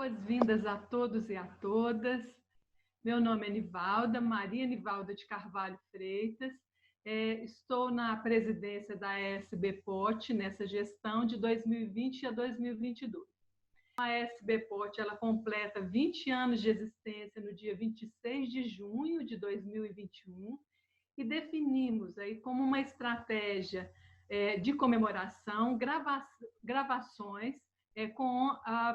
Boas-vindas a todos e a todas. Meu nome é Nivalda, Maria Nivalda de Carvalho Freitas. Estou na presidência da SBPOT nessa gestão de 2020 a 2022. A SBPOT ela completa 20 anos de existência no dia 26 de junho de 2021 e definimos aí como uma estratégia de comemoração gravações com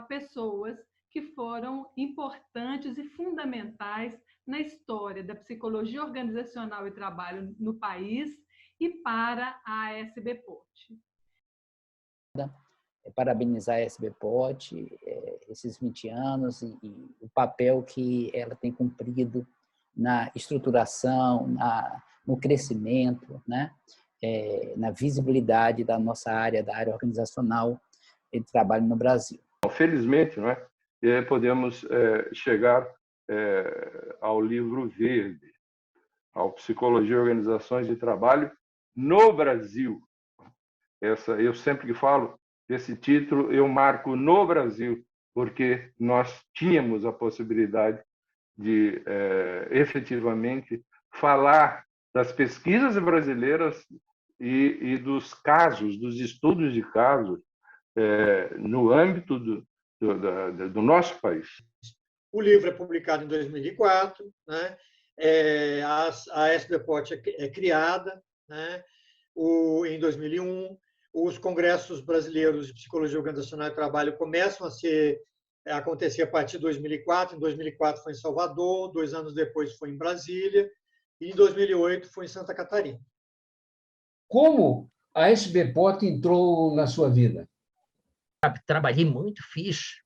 pessoas que foram importantes e fundamentais na história da psicologia organizacional e trabalho no país e para a SBPOT. Parabenizar a SBPOT, esses 20 anos e o papel que ela tem cumprido na estruturação, no crescimento, né? Na visibilidade da nossa área, da área organizacional de trabalho no Brasil. Felizmente, não é? Podemos chegar ao livro verde, ao Psicologia e Organizações de Trabalho no Brasil. Eu sempre que falo desse título, eu marco no Brasil, porque nós tínhamos a possibilidade de efetivamente falar das pesquisas brasileiras e dos casos, dos estudos de casos no âmbito do nosso país. O livro é publicado em 2004, né? A SBPOT é criada, né? Em 2001. Os congressos brasileiros de psicologia organizacional e trabalho começam a acontecer a partir de 2004. Em 2004 foi em Salvador, 2 anos depois foi em Brasília, e em 2008 foi em Santa Catarina. Como a SBPOT entrou na sua vida? Trabalhei muito, fiz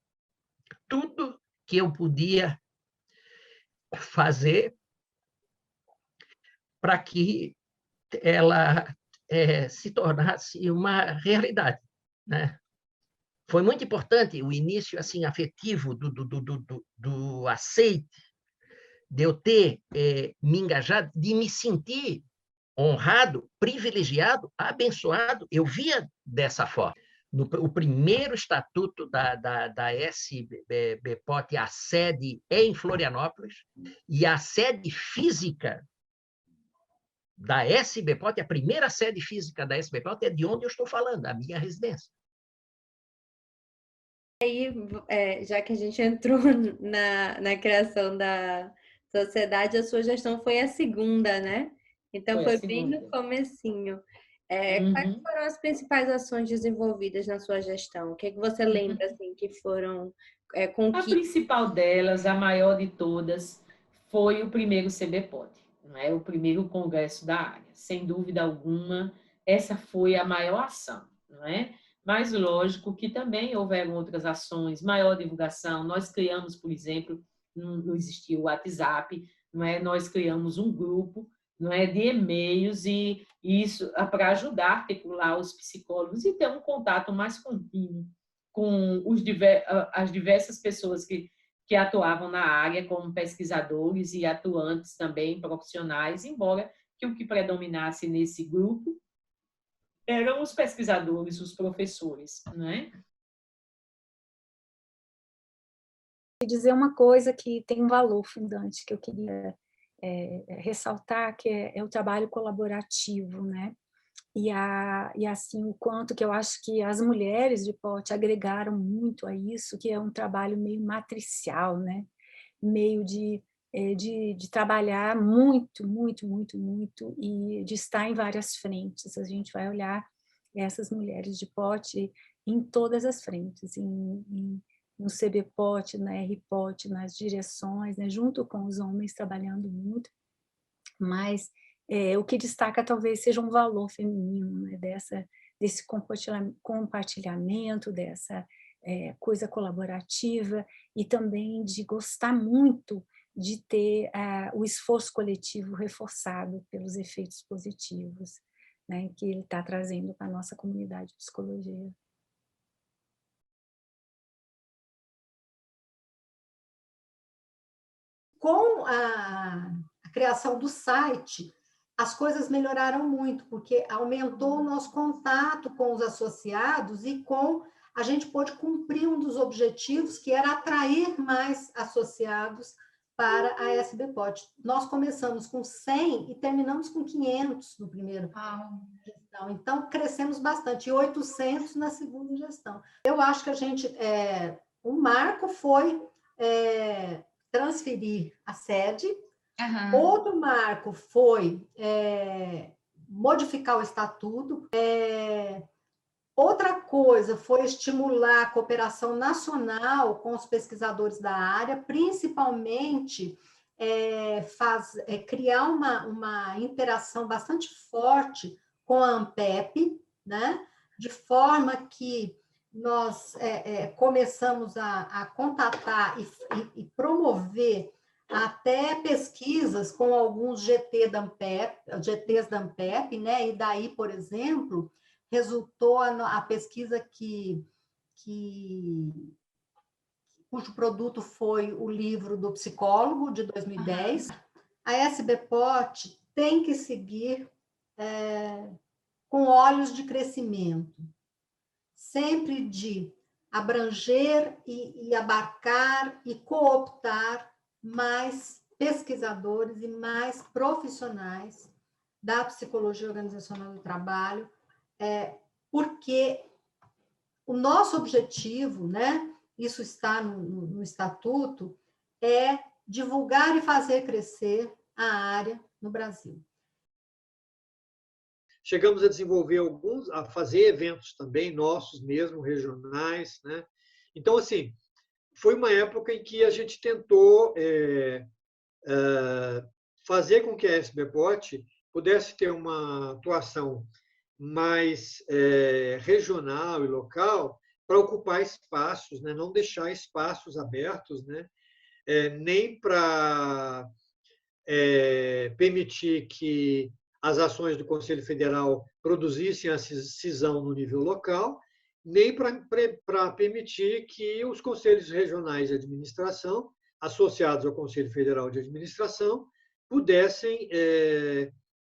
tudo que eu podia fazer para que ela se tornasse uma realidade, né? Foi muito importante o início assim afetivo do aceite, de eu ter me engajado, de me sentir honrado, privilegiado, abençoado. Eu via dessa forma. O primeiro estatuto da SBPOT, a sede é em Florianópolis, e a sede física da SBPOT, a primeira sede física da SBPOT é de onde eu estou falando, a minha residência. Aí, já que a gente entrou na criação da sociedade, a sua gestão foi a segunda, né? Então, foi bem no comecinho. Quais foram as principais ações desenvolvidas na sua gestão? O que você lembra, assim, que foram... A principal delas, a maior de todas, foi o primeiro CBPOT, não é? O primeiro congresso da área. Sem dúvida alguma, essa foi a maior ação, não é? Mas, lógico, que também houveram outras ações, maior divulgação. Nós criamos, por exemplo, não existia o WhatsApp, não é? Nós criamos um grupo, não é, de e-mails, e isso para ajudar a articular os psicólogos e ter um contato mais contínuo com as diversas pessoas que atuavam na área, como pesquisadores e atuantes também profissionais, embora que o que predominasse nesse grupo eram os pesquisadores, os professores, não é? Dizer uma coisa que tem um valor fundante, que eu queria ressaltar, que é o trabalho colaborativo, né? E assim, o quanto que eu acho que as mulheres de POT agregaram muito a isso, que é um trabalho meio matricial, né? Meio de trabalhar muito, muito, muito, muito, e de estar em várias frentes. A gente vai olhar essas mulheres de POT em todas as frentes, no CBPOT, na RPOT, nas direções, né, junto com os homens trabalhando muito, mas o que destaca talvez seja um valor feminino, né, desse compartilhamento, dessa coisa colaborativa, e também de gostar muito de ter o esforço coletivo reforçado pelos efeitos positivos, né, que ele está trazendo para a nossa comunidade de psicologia. Com a criação do site, as coisas melhoraram muito, porque aumentou o nosso contato com os associados e com a gente pôde cumprir um dos objetivos, que era atrair mais associados para a SBPOT. Nós começamos com 100 e terminamos com 500 no primeiro gestão. Então, crescemos bastante, e 800 na segunda gestão. Eu acho que o marco foi transferir a sede. Outro marco foi modificar o estatuto. Outra coisa foi estimular a cooperação nacional com os pesquisadores da área, principalmente criar uma interação bastante forte com a ANPEP, né? De forma que nós começamos a contatar e promover até pesquisas com alguns GTs da ANPEP, né? E daí, por exemplo, resultou a pesquisa cujo produto foi o livro do psicólogo, de 2010. A SBPOT tem que seguir com olhos de crescimento, sempre de abranger e abarcar e cooptar mais pesquisadores e mais profissionais da psicologia organizacional do trabalho, porque o nosso objetivo, né, isso está no estatuto, é divulgar e fazer crescer a área no Brasil. Chegamos a desenvolver a fazer eventos também nossos mesmo, regionais, né? Então, assim, foi uma época em que a gente tentou fazer com que a SBPOT pudesse ter uma atuação mais regional e local para ocupar espaços, né? Não deixar espaços abertos, né? Nem para permitir que as ações do Conselho Federal produzissem a cisão no nível local, nem para permitir que os conselhos regionais de administração, associados ao Conselho Federal de Administração, pudessem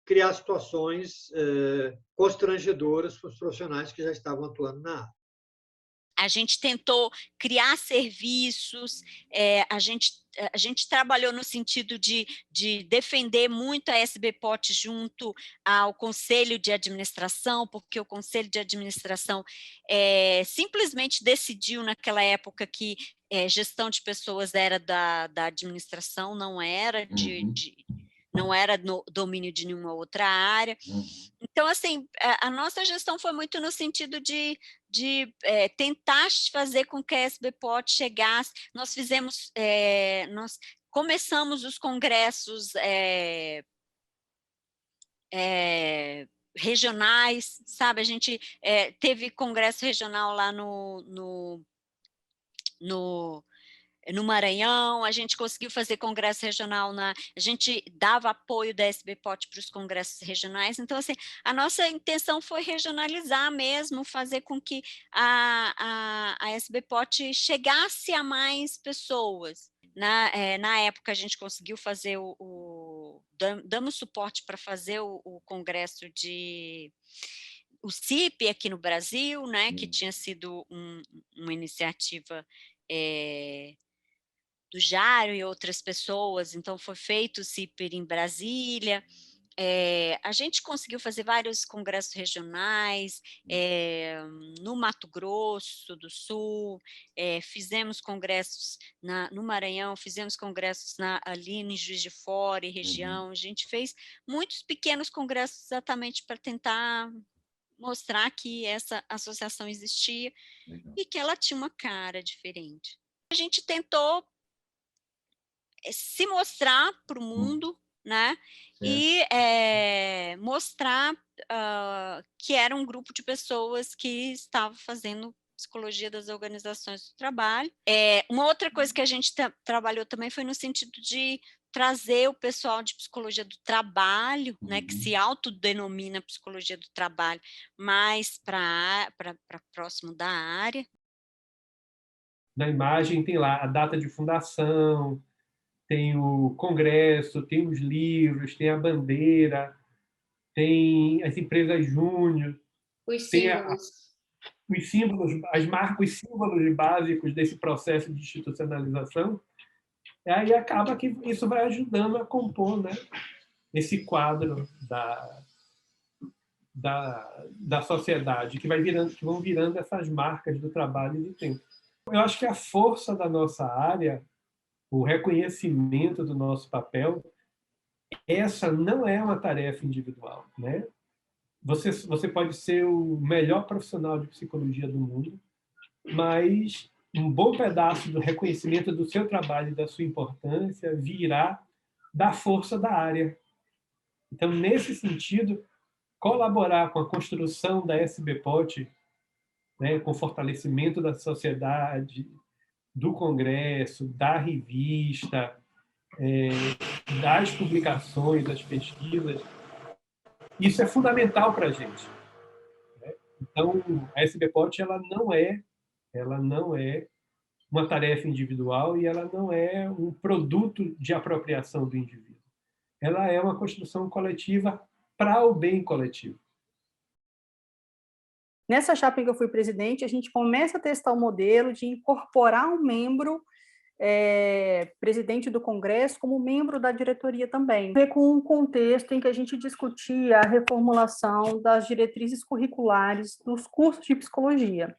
criar situações constrangedoras para os profissionais que já estavam atuando na área. A gente tentou criar serviços, a gente trabalhou no sentido de defender muito a SBPOT junto ao Conselho de Administração, porque o Conselho de Administração simplesmente decidiu naquela época que gestão de pessoas era da administração, não era não era no domínio de nenhuma outra área. Então, assim, a nossa gestão foi muito no sentido de tentar fazer com que a SBPOT chegasse. Nós começamos os congressos regionais, sabe? A gente teve congresso regional lá no Maranhão, a gente conseguiu fazer congresso regional, a gente dava apoio da SBPOT para os congressos regionais. Então, assim, a nossa intenção foi regionalizar mesmo, fazer com que a SBPOT chegasse a mais pessoas. Na época, a gente conseguiu fazer damos suporte para fazer o congresso o CIP aqui no Brasil, né, que tinha sido uma iniciativa do Jário e outras pessoas, então foi feito o CIPER em Brasília. A gente conseguiu fazer vários congressos regionais, no Mato Grosso do Sul, fizemos congressos no Maranhão, fizemos congressos ali em Juiz de Fora e região. A gente fez muitos pequenos congressos exatamente para tentar mostrar que essa associação existia. Legal. E que ela tinha uma cara diferente. A gente tentou se mostrar para o mundo, né? E mostrar que era um grupo de pessoas que estava fazendo psicologia das organizações do trabalho. Uma outra coisa que a gente trabalhou também foi no sentido de trazer o pessoal de psicologia do trabalho, né, que se autodenomina psicologia do trabalho, mais para próximo da área. Na imagem tem lá a data de fundação, tem o congresso, tem os livros, tem a bandeira, tem as empresas júnior, os símbolos. os símbolos básicos desse processo de institucionalização, aí acaba que isso vai ajudando a compor, né, esse quadro da sociedade, que vão virando essas marcas do trabalho e do tempo. Eu acho que a força da nossa área, o reconhecimento do nosso papel, essa não é uma tarefa individual, né? Você pode ser o melhor profissional de psicologia do mundo, mas um bom pedaço do reconhecimento do seu trabalho e da sua importância virá da força da área. Então, nesse sentido, colaborar com a construção da SBPOT, né, com o fortalecimento da sociedade, do congresso, da revista, das publicações, das pesquisas, isso é fundamental para a gente. Né? Então, a SBPOT ela não é uma tarefa individual e ela não é um produto de apropriação do indivíduo. Ela é uma construção coletiva para o bem coletivo. Nessa chapa em que eu fui presidente, a gente começa a testar o modelo de incorporar um membro presidente do Congresso como membro da diretoria também, com um contexto em que a gente discutia a reformulação das diretrizes curriculares dos cursos de psicologia.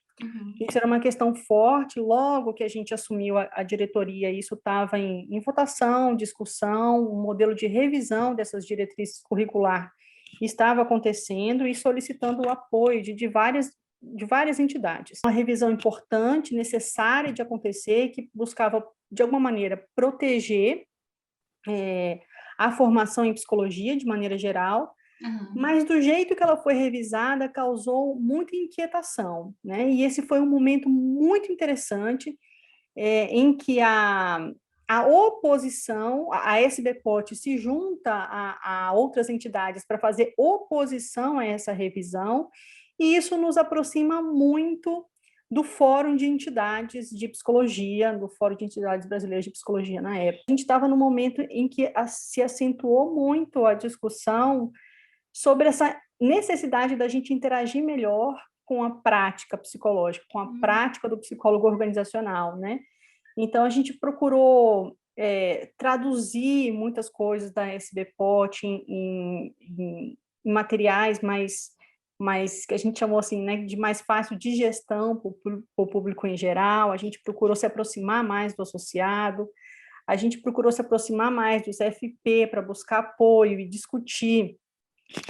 Isso era uma questão forte, logo que a gente assumiu a diretoria, isso estava em votação, discussão, um modelo de revisão dessas diretrizes curriculares estava acontecendo e solicitando o apoio de várias entidades. Uma revisão importante, necessária de acontecer, que buscava, de alguma maneira, proteger a formação em psicologia, de maneira geral, mas do jeito que ela foi revisada, causou muita inquietação, né? E esse foi um momento muito interessante, em que a oposição, a SBPOT se junta a outras entidades para fazer oposição a essa revisão, e isso nos aproxima muito do Fórum de Entidades de Psicologia, do Fórum de Entidades Brasileiras de Psicologia na época. A gente estava num momento em que se acentuou muito a discussão sobre essa necessidade da gente interagir melhor com a prática psicológica, com a prática do psicólogo organizacional, né? Então, a gente procurou traduzir muitas coisas da SBPOT em materiais mais que a gente chamou assim, né, de mais fácil digestão para o público em geral. A gente procurou se aproximar mais do associado, a gente procurou se aproximar mais dos CFP para buscar apoio e discutir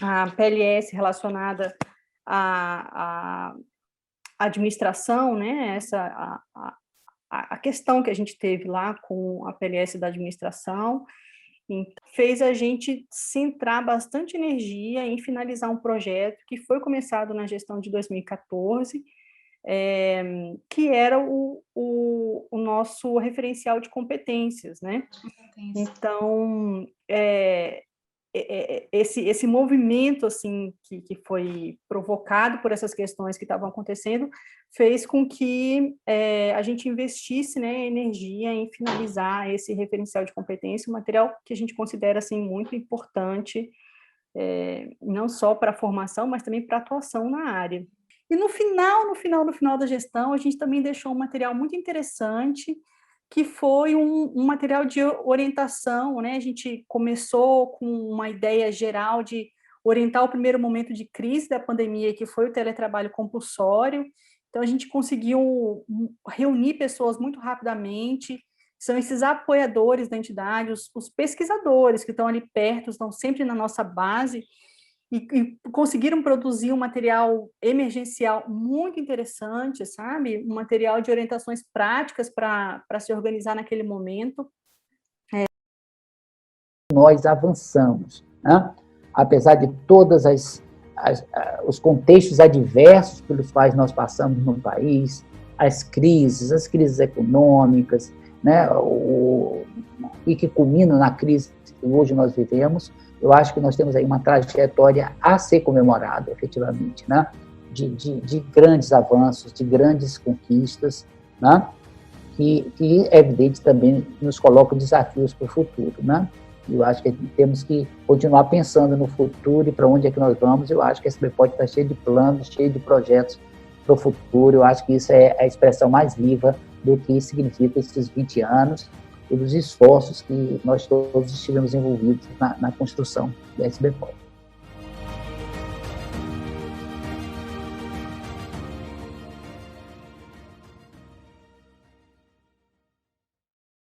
a PLS relacionada à administração, né, a questão que a gente teve lá com a PLS da administração, fez a gente centrar bastante energia em finalizar um projeto que foi começado na gestão de 2014, que era o nosso referencial de competências, né? Então, esse movimento assim que foi provocado por essas questões que estavam acontecendo fez com que a gente investisse, né, energia em finalizar esse referencial de competência, um material que a gente considera assim muito importante, não só para a formação, mas também para a atuação na área. E no final da gestão, a gente também deixou um material muito interessante, que foi um material de orientação, né? A gente começou com uma ideia geral de orientar o primeiro momento de crise da pandemia, que foi o teletrabalho compulsório. Então, a gente conseguiu reunir pessoas muito rapidamente, são esses apoiadores da entidade, os pesquisadores que estão ali perto, estão sempre na nossa base, e conseguiram produzir um material emergencial muito interessante, sabe? Um material de orientações práticas para se organizar naquele momento. Nós avançamos, né? Apesar de todas os contextos adversos pelos quais nós passamos no país, as crises econômicas, né? E que culminam na crise que hoje nós vivemos. Eu acho que nós temos aí uma trajetória a ser comemorada, efetivamente, né? De grandes avanços, de grandes conquistas, né? Que, é evidente, também nos colocam desafios para o futuro, né? Eu acho que temos que continuar pensando no futuro e para onde é que nós vamos. Eu acho que a SBPOT está cheio de planos, cheio de projetos para o futuro. Eu acho que isso é a expressão mais viva do que significa esses 20 anos e dos esforços que nós todos estivemos envolvidos na construção da SBPOT.